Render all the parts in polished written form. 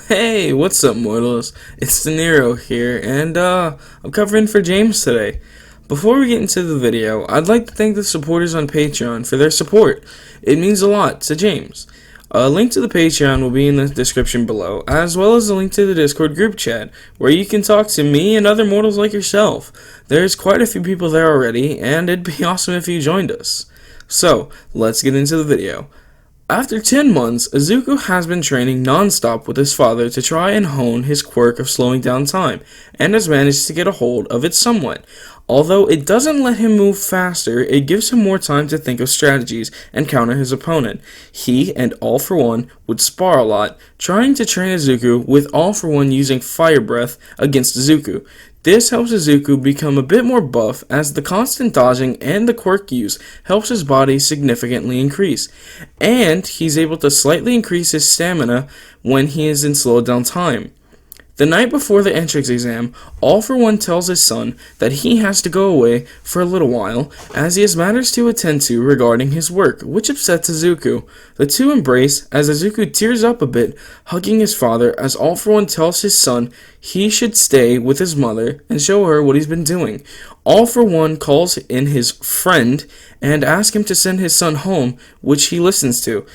Hey, what's up, mortals? It's De Niro here, and I'm covering for James today. Before we get into the video, I'd like to thank the supporters on Patreon for their support. It means a lot to James. A link to the Patreon will be in the description below, as well as a link to the Discord group chat, where you can talk to me and other mortals like yourself. There's quite a few people there already, and it'd be awesome if you joined us. So, let's get into the video. After 10 months, Izuku has been training non-stop with his father to try and hone his quirk of slowing down time, and has managed to get a hold of it somewhat. Although it doesn't let him move faster, it gives him more time to think of strategies and counter his opponent. He and All For One would spar a lot, trying to train Izuku, with All For One using Fire Breath against Izuku. This helps Izuku become a bit more buff, as the constant dodging and the quirk use helps his body significantly increase, and he's able to slightly increase his stamina when he is in slowed down time. The night before the entrance exam, All For One tells his son that he has to go away for a little while, as he has matters to attend to regarding his work, which upsets Izuku. The two embrace, as Izuku tears up a bit, hugging his father, as All For One tells his son he should stay with his mother and show her what he's been doing. All For One calls in his friend and asks him to send his son home, which he listens to.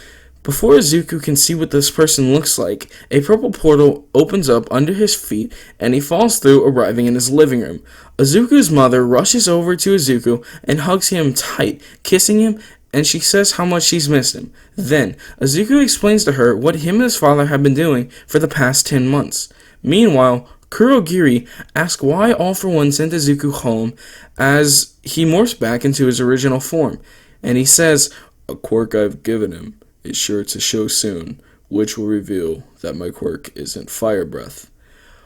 Before Izuku can see what this person looks like, a purple portal opens up under his feet and he falls through, arriving in his living room. Izuku's mother rushes over to Izuku and hugs him tight, kissing him, and she says how much she's missed him. Then, Izuku explains to her what him and his father have been doing for the past 10 months. Meanwhile, Kurogiri asks why All For One sent Izuku home, as he morphs back into his original form, and he says, "A quirk I've given him is sure to show soon, which will reveal that my quirk isn't Fire Breath."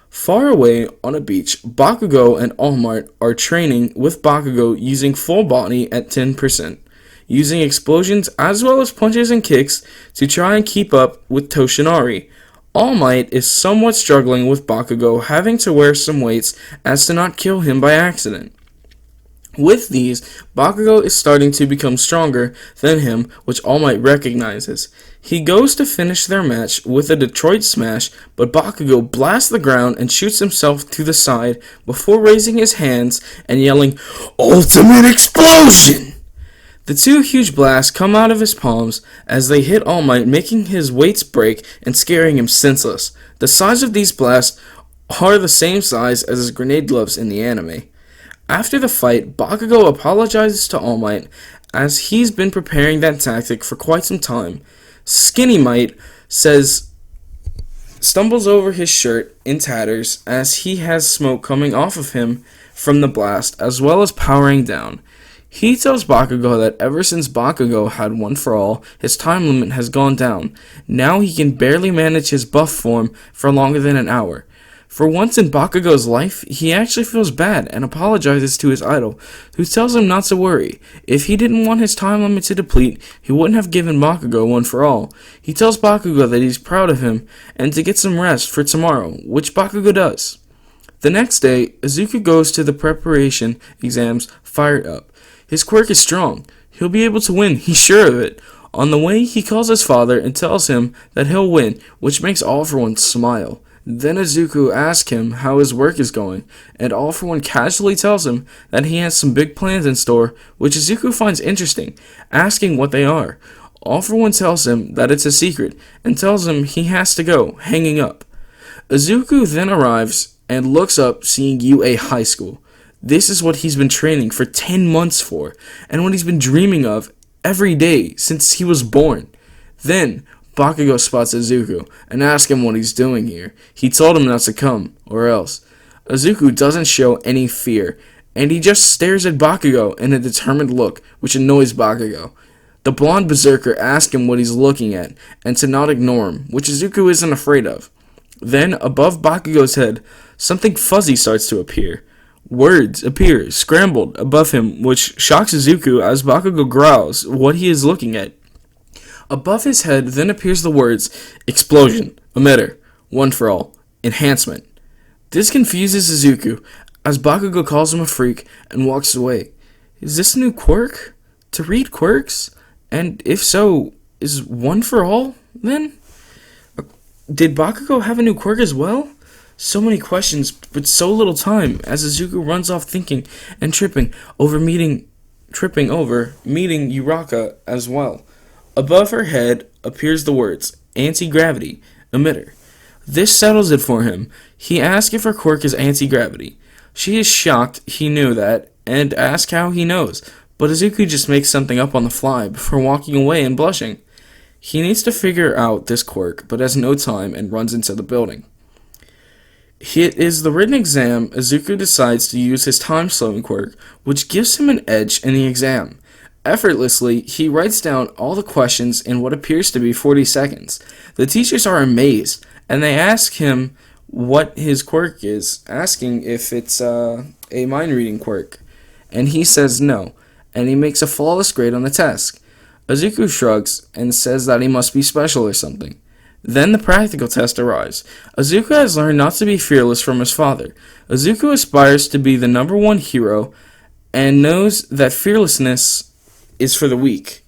Far away on a beach, Bakugo and All Might are training, with Bakugo using full body at 10%, using explosions as well as punches and kicks to try and keep up with Toshinari. All Might is somewhat struggling with Bakugo having to wear some weights as to not kill him by accident. With these, Bakugo is starting to become stronger than him, which All Might recognizes. He goes to finish their match with a Detroit Smash, but Bakugo blasts the ground and shoots himself to the side before raising his hands and yelling, "Ultimate Explosion!" The two huge blasts come out of his palms as they hit All Might, making his weights break and scaring him senseless. The size of these blasts are the same size as his grenade gloves in the anime. After the fight, Bakugo apologizes to All Might, as he's been preparing that tactic for quite some time. Skinny Might stumbles over his shirt in tatters, as he has smoke coming off of him from the blast, as well as powering down. He tells Bakugo that ever since Bakugo had One For All, his time limit has gone down. Now he can barely manage his buff form for longer than an hour. For once in Bakugo's life, he actually feels bad and apologizes to his idol, who tells him not to worry. If he didn't want his time limit to deplete, he wouldn't have given Bakugo One For All. He tells Bakugo that he's proud of him and to get some rest for tomorrow, which Bakugo does. The next day, Izuku goes to the preparation exams fired up. His quirk is strong. He'll be able to win, he's sure of it. On the way, he calls his father and tells him that he'll win, which makes All For One smile. Then Izuku asks him how his work is going, and All For One casually tells him that he has some big plans in store, which Izuku finds interesting, asking what they are. All For One tells him that it's a secret, and tells him he has to go, hanging up. Izuku then arrives and looks up, seeing UA High School. This is what he's been training for 10 months for, and what he's been dreaming of every day since he was born. Then Bakugo spots Izuku and asks him what he's doing here. He told him not to come, or else. Izuku doesn't show any fear, and he just stares at Bakugo in a determined look, which annoys Bakugo. The blonde berserker asks him what he's looking at, and to not ignore him, which Izuku isn't afraid of. Then, above Bakugo's head, something fuzzy starts to appear. Words appear, scrambled, above him, which shocks Izuku as Bakugo growls what he is looking at. Above his head then appears the words, "Explosion, Emitter, One For All, Enhancement." This confuses Izuku, as Bakugo calls him a freak and walks away. Is this a new quirk? To read quirks? And if so, is One For All, then? Did Bakugo have a new quirk as well? So many questions, but so little time, as Izuku runs off thinking and tripping over meeting Uraka as well. Above her head appears the words, anti-gravity, emitter. This settles it for him. He asks if her quirk is anti-gravity. She is shocked he knew that, and asks how he knows, but Izuku just makes something up on the fly before walking away and blushing. He needs to figure out this quirk, but has no time and runs into the building. It is the written exam. Izuku decides to use his time-slowing quirk, which gives him an edge in the exam. Effortlessly, he writes down all the questions in what appears to be 40 seconds. The teachers are amazed, and they ask him what his quirk is, asking if it's a mind-reading quirk. And he says no, and he makes a flawless grade on the test. Izuku shrugs and says that he must be special or something. Then the practical test arrives. Izuku has learned not to be fearless from his father. Izuku aspires to be the #1 hero and knows that fearlessness is for the weak.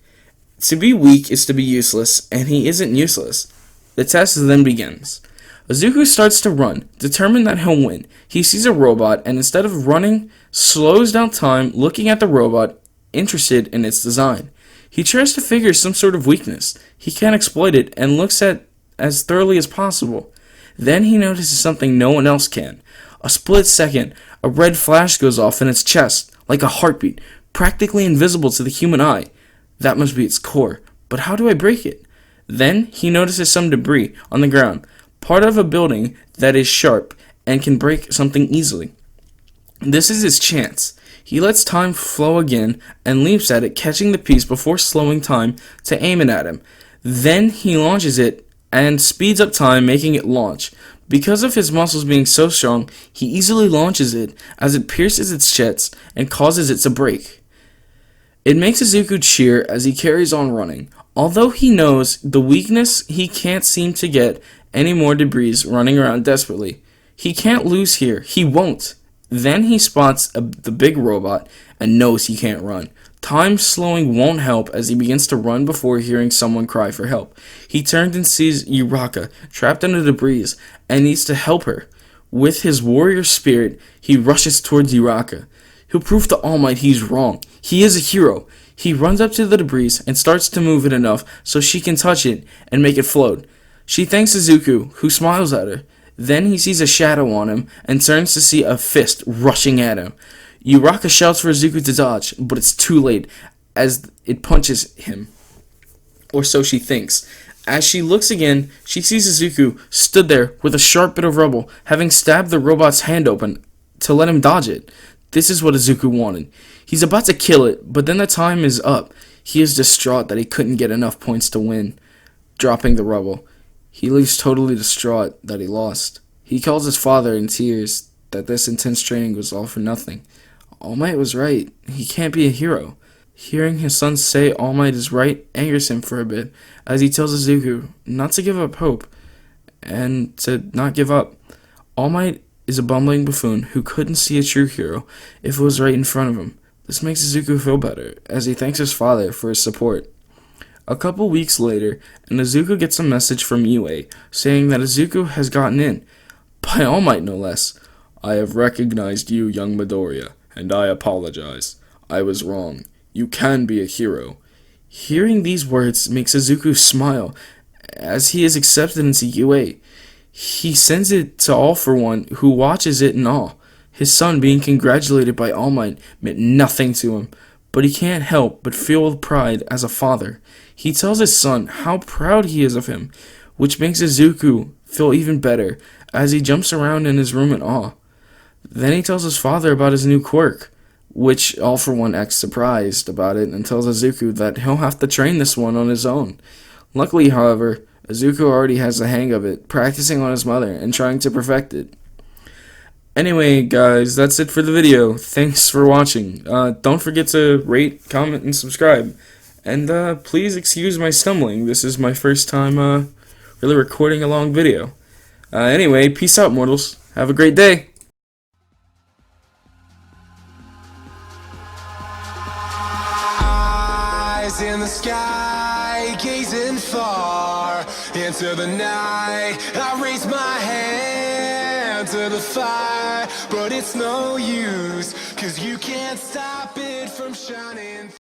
To be weak is to be useless, and he isn't useless. The test then begins. Izuku starts to run, determined that he'll win. He sees a robot, and instead of running, slows down time, looking at the robot, interested in its design. He tries to figure some sort of weakness. He can't exploit it, and looks at as thoroughly as possible. Then he notices something no one else can. A split second, a red flash goes off in its chest, like a heartbeat, practically invisible to the human eye. That must be its core. But how do I break it? Then he notices some debris on the ground, part of a building that is sharp and can break something easily. This is his chance. He lets time flow again and leaps at it, catching the piece before slowing time to aim it at him. Then he launches it and speeds up time, making it launch. Because of his muscles being so strong, he easily launches it as it pierces its chest and causes it to break. It makes Izuku cheer as he carries on running. Although he knows the weakness, he can't seem to get any more debris running around desperately. He can't lose here. He won't. Then he spots the big robot and knows he can't run. Time slowing won't help as he begins to run before hearing someone cry for help. He turns and sees Uraka trapped in the debris and needs to help her. With his warrior spirit, he rushes towards Uraka. He'll prove to All Might he's wrong. He is a hero. He runs up to the debris and starts to move it enough so she can touch it and make it float. She thanks Izuku, who smiles at her. Then he sees a shadow on him and turns to see a fist rushing at him. Uraka shouts for Izuku to dodge, but it's too late as it punches him. Or so she thinks. As she looks again, she sees Izuku stood there with a sharp bit of rubble, having stabbed the robot's hand open to let him dodge it. This is what Izuku wanted. He's about to kill it, but then the time is up. He is distraught that he couldn't get enough points to win, dropping the rubble. He leaves totally distraught that he lost. He calls his father in tears that this intense training was all for nothing. All Might was right. He can't be a hero. Hearing his son say All Might is right angers him for a bit, as he tells Izuku not to give up hope, and to not give up. All Might is a bumbling buffoon who couldn't see a true hero if it was right in front of him. This makes Izuku feel better, as he thanks his father for his support. A couple weeks later, and Izuku gets a message from Yue, saying that Izuku has gotten in, by All Might no less. I have recognized you, young Midoriya, and I apologize. I was wrong. You can be a hero. Hearing these words makes Izuku smile, as he is accepted into UA. He sends it to All For One, who watches it in awe. His son being congratulated by All Might meant nothing to him, but he can't help but feel pride as a father. He tells his son how proud he is of him, which makes Izuku feel even better, as he jumps around in his room in awe. Then he tells his father about his new quirk, which All For One acts surprised about it and tells Izuku that he'll have to train this one on his own. Luckily, however, Izuku already has the hang of it, practicing on his mother and trying to perfect it. Anyway, guys, that's it for the video. Thanks for watching. Don't forget to rate, comment, and subscribe. And please excuse my stumbling. This is my first time really recording a long video. Anyway, peace out, mortals. Have a great day. Eyes in the sky, gazing far. into the night. I raise my hand to the fire, but it's no use, 'cause you can't stop it from shining.